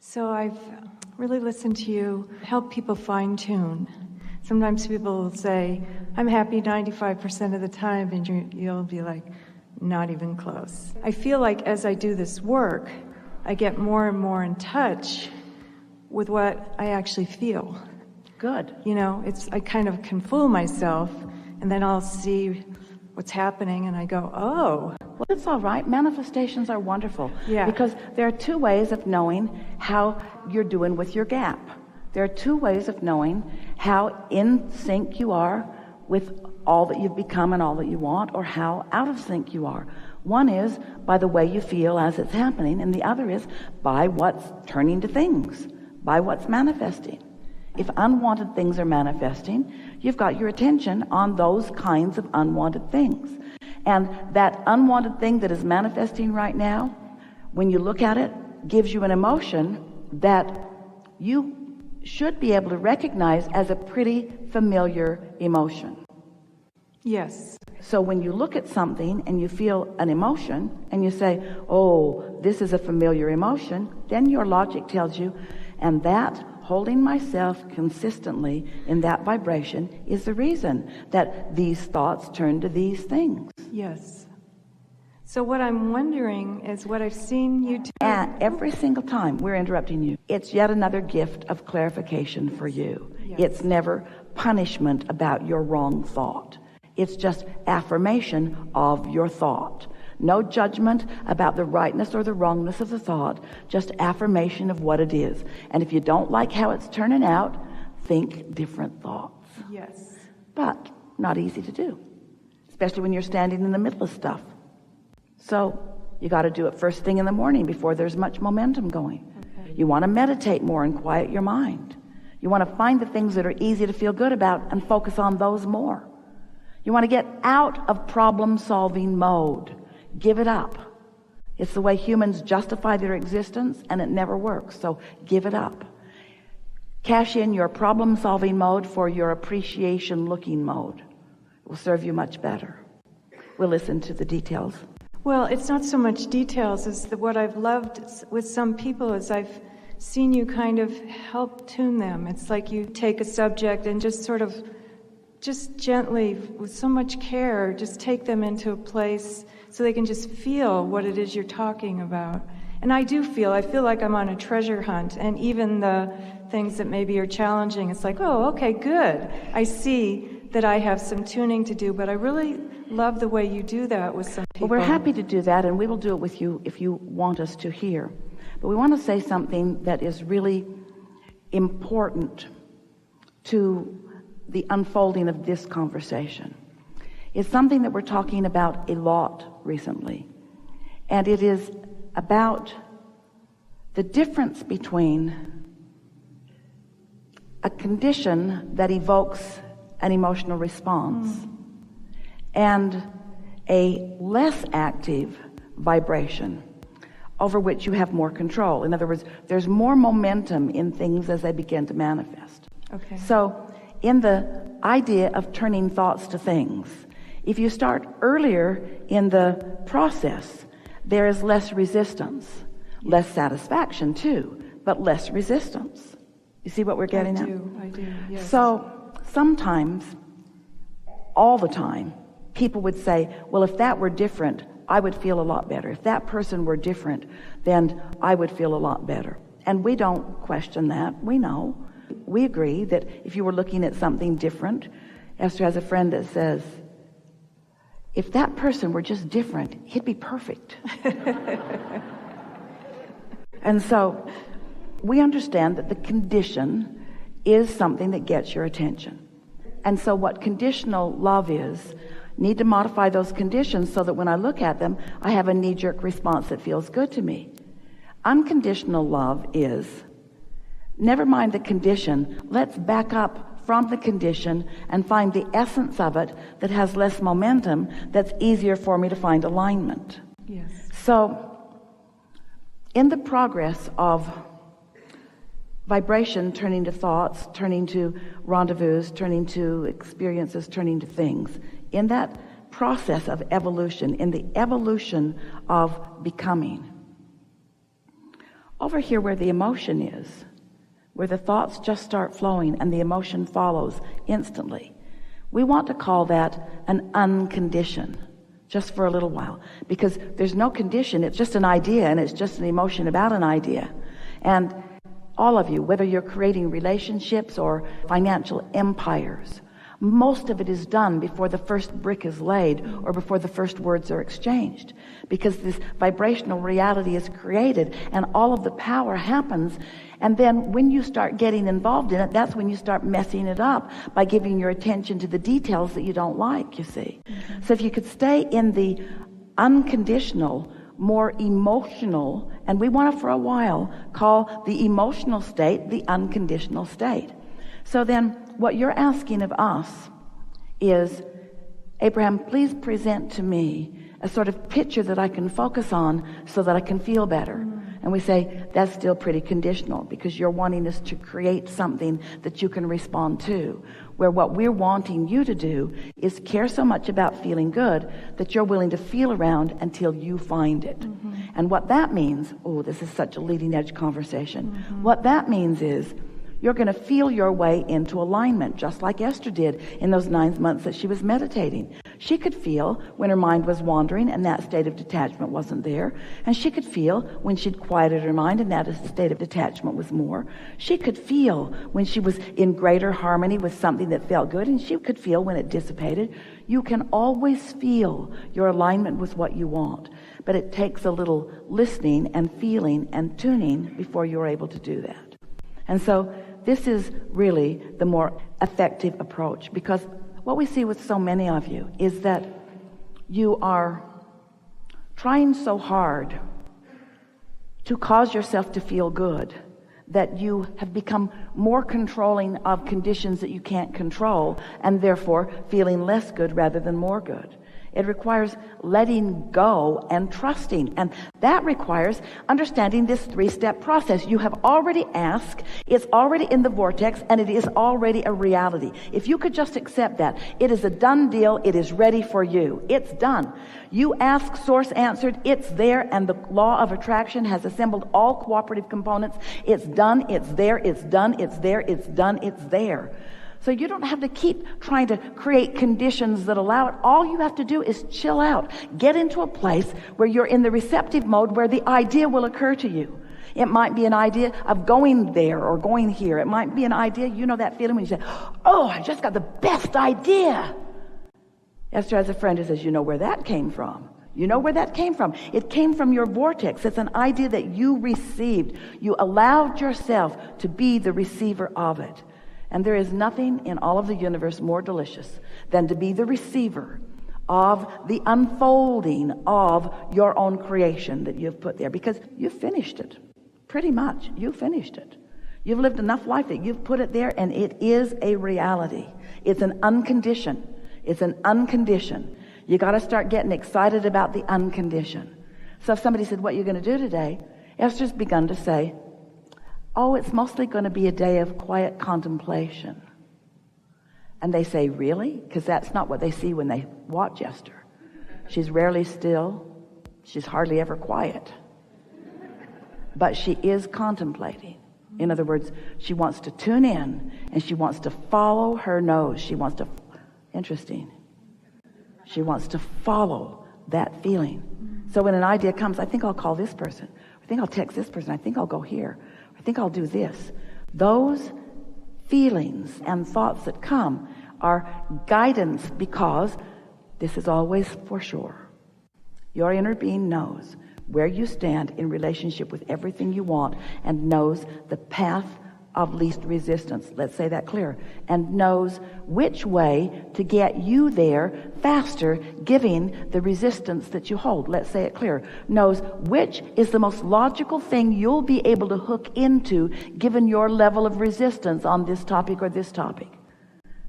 So I've really listened to you help people fine-tune. Sometimes people will say, I'm happy 95% of the time, and you'll be like, not even close. I feel like as I do this work, I get more and more in touch with what I actually feel. Good. You know, I kind of can fool myself, and then I'll see what's happening, and I go, oh. Well, it's all right. Manifestations are wonderful. Yeah. Because there are two ways of knowing how you're doing with your gap. There are two ways of knowing how in sync you are with all that you've become and all that you want, or how out of sync you are. One is by the way you feel as it's happening, and the other is by what's turning to things, by what's manifesting. If unwanted things are manifesting, you've got your attention on those kinds of unwanted things. And that unwanted thing that is manifesting right now, when you look at it, gives you an emotion that you should be able to recognize as a pretty familiar emotion. Yes. So when you look at something and you feel an emotion and you say, oh, this is a familiar emotion, then your logic tells you, and that holding myself consistently in that vibration is the reason that these thoughts turn to these things. Yes. So what I'm wondering is what I've seen you do. And every single time we're interrupting you, it's yet another gift of clarification for you. Yes. It's never punishment about your wrong thought. It's just affirmation of your thought. No judgment about the rightness or the wrongness of the thought, just affirmation of what it is. And if you don't like how it's turning out, think different thoughts. Yes. But not easy to do, especially when you're standing in the middle of stuff. So you got to do it first thing in the morning before there's much momentum going. Okay. You want to meditate more and quiet your mind. You want to find the things that are easy to feel good about and focus on those more. You want to get out of problem-solving mode. Give it up. It's the way humans justify their existence, and it never works. So give it up. Cash in your problem-solving mode for your appreciation-looking mode. It will serve you much better. We'll listen to the details. Well, it's not so much details as what I've loved with some people is I've seen you kind of help tune them. It's like you take a subject and just sort of, just gently, with so much care, just take them into a place so they can just feel what it is you're talking about. And I feel like I'm on a treasure hunt, and even the things that maybe are challenging, it's like, oh, okay, good. I see that I have some tuning to do, but I really love the way you do that with some people. Well, we're happy to do that, and we will do it with you if you want us to hear. But we want to say something that is really important to the unfolding of this conversation. It's something that we're talking about a lot recently, and it is about the difference between a condition that evokes an emotional response and a less active vibration over which you have more control. In other words, there's more momentum in things as they begin to manifest. Okay. So in the idea of turning thoughts to things, if you start earlier in the process, there is less resistance, less satisfaction too, but less resistance. You see what we're getting at? I do, yes. So sometimes, all the time, people would say, well, if that were different, I would feel a lot better. If that person were different, then I would feel a lot better. And we don't question that. We know. We agree that if you were looking at something different, Esther has a friend that says, if that person were just different, he'd be perfect. And so we understand that the condition is something that gets your attention. And so what conditional love is, need to modify those conditions so that when I look at them, I have a knee-jerk response that feels good to me. Unconditional love is, never mind the condition, let's back up from the condition and find the essence of it that has less momentum, that's easier for me to find alignment. Yes. So in the progress of vibration turning to thoughts, turning to rendezvous, turning to experiences, turning to things, in that process of evolution, in the evolution of becoming, over here where the emotion is, where the thoughts just start flowing and the emotion follows instantly. We want to call that an uncondition, just for a little while, because there's no condition. It's just an idea, and it's just an emotion about an idea. And all of you, whether you're creating relationships or financial empires, most of it is done before the first brick is laid or before the first words are exchanged, because this vibrational reality is created and all of the power happens. And then when you start getting involved in it, that's when you start messing it up by giving your attention to the details that you don't like, you see. Mm-hmm. So if you could stay in the unconditional, more emotional, and we want to for a while call the emotional state the unconditional state. So then what you're asking of us is, Abraham, please present to me a sort of picture that I can focus on so that I can feel better. And we say, that's still pretty conditional, because you're wanting us to create something that you can respond to, where what we're wanting you to do is care so much about feeling good that you're willing to feel around until you find it. Mm-hmm. And what that means, oh, this is such a leading edge conversation. Mm-hmm. What that means is you're going to feel your way into alignment, just like Esther did in those 9 months that she was meditating. She could feel when her mind was wandering and that state of detachment wasn't there. And she could feel when she'd quieted her mind and that state of detachment was more. She could feel when she was in greater harmony with something that felt good, and she could feel when it dissipated. You can always feel your alignment with what you want, but it takes a little listening and feeling and tuning before you're able to do that. And so this is really the more effective approach, because what we see with so many of you is that you are trying so hard to cause yourself to feel good that you have become more controlling of conditions that you can't control, and therefore feeling less good rather than more good. It requires letting go and trusting. And that requires understanding this 3-step process. You have already asked, it's already in the vortex, and it is already a reality. If you could just accept that, it is a done deal. It is ready for you. It's done. You ask, source answered, it's there, and the law of attraction has assembled all cooperative components. It's done, it's there, it's done, it's there, it's done, it's there. So you don't have to keep trying to create conditions that allow it. All you have to do is chill out. Get into a place where you're in the receptive mode, where the idea will occur to you. It might be an idea of going there or going here. It might be an idea, you know that feeling when you say, oh, I just got the best idea. Esther has a friend who says, you know where that came from. You know where that came from. It came from your vortex. It's an idea that you received. You allowed yourself to be the receiver of it. And there is nothing in all of the universe more delicious than to be the receiver of the unfolding of your own creation that you've put there, because you've finished it. Pretty much, you finished it. You've lived enough life that you've put it there, and it is a reality. It's an uncondition. It's an uncondition. You got to start getting excited about the uncondition. So if somebody said, what are you going to do today? Esther's begun to say, oh, it's mostly going to be a day of quiet contemplation. And they say, really? Because that's not what they see when they watch Esther. She's rarely still. She's hardly ever quiet. But she is contemplating. In other words, she wants to tune in and she wants to follow her nose. She wants to, interesting. She wants to follow that feeling. So when an idea comes, I think I'll call this person. I think I'll text this person. I think I'll go here. I think I'll do this. Those feelings and thoughts that come are guidance, because this is always for sure. Your inner being knows where you stand in relationship with everything you want, and knows the path of least resistance. Let's say that clear. And knows which way to get you there faster, giving the resistance that you hold. Let's say it clear. Knows which is the most logical thing you'll be able to hook into given your level of resistance on this topic or this topic.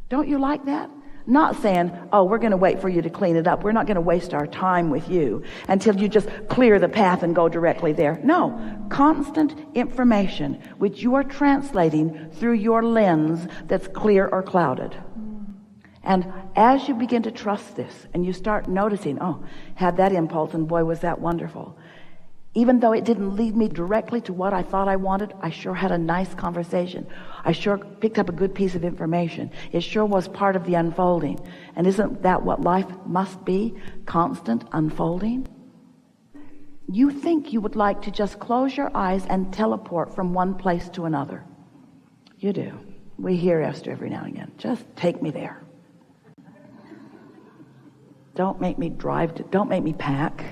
Don't you like that? Not saying, oh, we're going to wait for you to clean it up. We're not going to waste our time with you until you just clear the path and go directly there. No, constant information which you are translating through your lens that's clear or clouded. And as you begin to trust this and you start noticing, oh, had that impulse and boy, was that wonderful. Even though it didn't lead me directly to what I thought I wanted, I sure had a nice conversation. I sure picked up a good piece of information. It sure was part of the unfolding. And isn't that what life must be? Constant unfolding? You think you would like to just close your eyes and teleport from one place to another. You do. We hear Esther every now and again. Just take me there. Don't make me drive. Don't make me pack.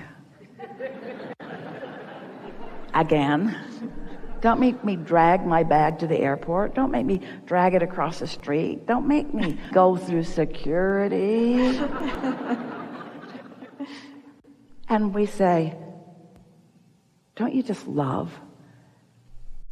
Again. Don't make me drag my bag to the airport. Don't make me drag it across the street. Don't make me go through security. And we say, don't you just love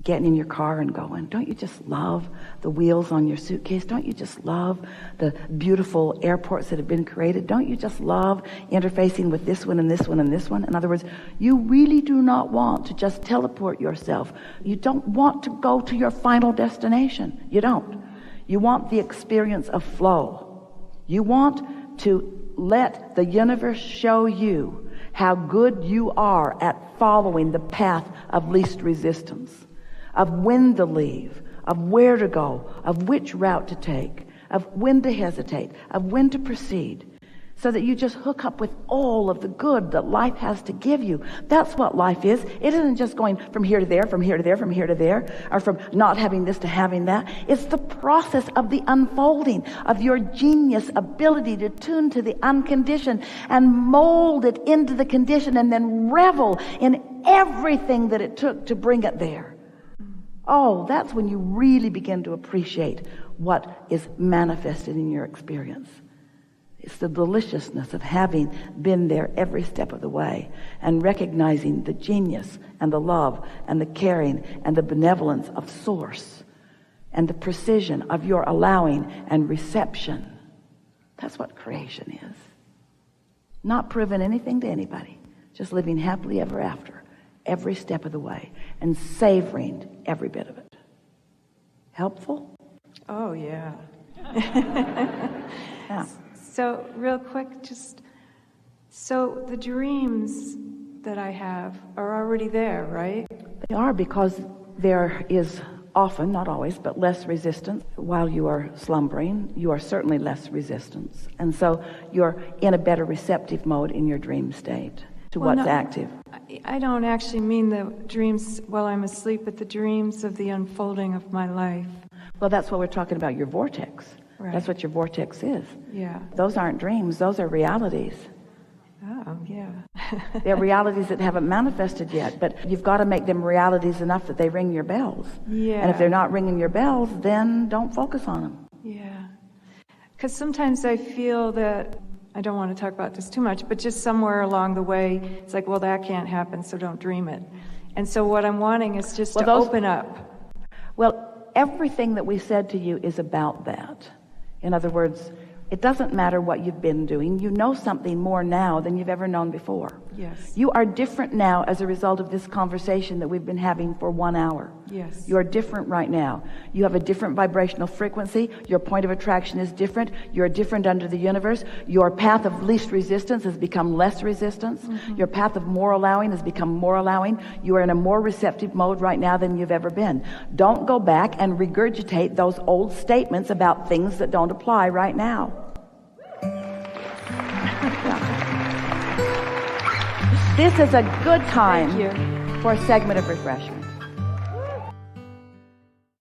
getting in your car and going? Don't you just love the wheels on your suitcase? Don't you just love the beautiful airports that have been created? Don't you just love interfacing with this one and this one and this one? In other words, you really do not want to just teleport yourself. You don't want to go to your final destination. You don't. You want the experience of flow. You want to let the universe show you how good you are at following the path of least resistance, of when to leave, of where to go, of which route to take, of when to hesitate, of when to proceed, so that you just hook up with all of the good that life has to give you. That's what life is. It isn't just going from here to there, from here to there, from here to there, or from not having this to having that. It's the process of the unfolding of your genius ability to tune to the unconditioned and mold it into the condition and then revel in everything that it took to bring it there. Oh, that's when you really begin to appreciate what is manifested in your experience. It's the deliciousness of having been there every step of the way and recognizing the genius and the love and the caring and the benevolence of Source and the precision of your allowing and reception. That's what creation is. Not proving anything to anybody, just living happily ever after, every step of the way, and savoring every bit of it. Helpful? Oh, yeah. Yeah. So real quick, so the dreams that I have are already there, right? They are, because there is often, not always, but less resistance. While you are slumbering, you are certainly less resistance. And so you're in a better receptive mode in your dream state to what's active. I don't actually mean the dreams while I'm asleep, but the dreams of the unfolding of my life. Well, that's what we're talking about, your vortex. Right. That's what your vortex is. Yeah. Those aren't dreams. Those are realities. Oh, yeah. They're realities that haven't manifested yet, but you've got to make them realities enough that they ring your bells. Yeah. And if they're not ringing your bells, then don't focus on them. Yeah. Because sometimes I feel that, I don't want to talk about this too much, but just somewhere along the way, it's like, well, that can't happen, so don't dream it. And so what I'm wanting is just to open up. Well, everything that we said to you is about that. In other words, it doesn't matter what you've been doing. You know something more now than you've ever known before. Yes. You are different now as a result of this conversation that we've been having for 1 hour. Yes. You are different right now. You have a different vibrational frequency. Your point of attraction is different. You're different under the universe. Your path of least resistance has become less resistance. Mm-hmm. Your path of more allowing has become more allowing. You are in a more receptive mode right now than you've ever been. Don't go back and regurgitate those old statements about things that don't apply right now. This is a good time for a segment of refreshment.